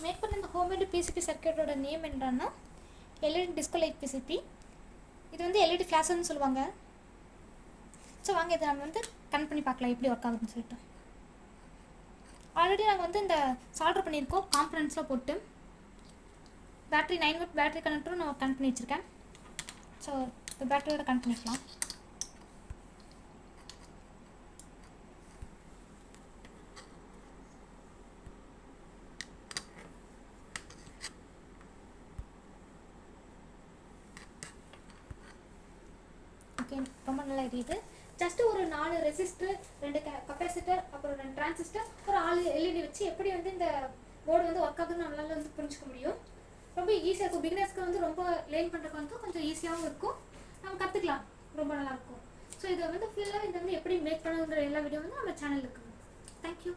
Make பண்ண இந்த homemade PCB சர்க்யூட்டோட name என்னன்னா எல்இடி டிஸ்கோ லைட் பிசிபி. இது வந்து எல்இடி ஃப்ளாஷ்னு சொல்லுவாங்க. ஸோ வாங்க இதை நம்ம வந்து கனெக்ட் பண்ணி பார்க்கலாம் எப்படி ஒர்க் ஆகுதுன்னு சொல்லிட்டு. ஆல்ரெடி நாங்கள் வந்து இந்த சால்டர் பண்ணியிருக்கோம் காம்பனன்ட்ஸ்லாம் போட்டு. பேட்டரி 9 வாட் பேட்டரி கனெக்டரும் நான் கனெக்ட் பண்ணி வச்சுருக்கேன். ஸோ இந்த பேட்டரியோட கனெக்ட் பண்ணிக்கலாம். ஓகே, ரொம்ப நல்லா எரியுது. ஜஸ்ட்டு ஒரு 4 ரெசிஸ்டர், 2 கப்பாசிட்டர், அப்புறம் 2 டிரான்சிஸ்டர், ஒரு 4 எல்இடி வச்சு எப்படி வந்து இந்த போர்டு வந்து ஒர்க் ஆகுதுன்னு நம்மளால வந்து புரிஞ்சுக்க முடியும். ரொம்ப ஈஸியாக இருக்கும். பிகினர்ஸ்க்கு வந்து ரொம்ப லேர்ன் பண்ணுறதுக்கு வந்து கொஞ்சம் ஈஸியாகவும் இருக்கும். நம்ம கற்றுக்கலாம், ரொம்ப நல்லாயிருக்கும். ஸோ இதை வந்து ஃபுல்லாக இதை வந்து எப்படி மேக் பண்ணுங்கிற எல்லா வீடியோ வந்து நம்ம சேனலில் இருக்குது. தேங்க்யூ.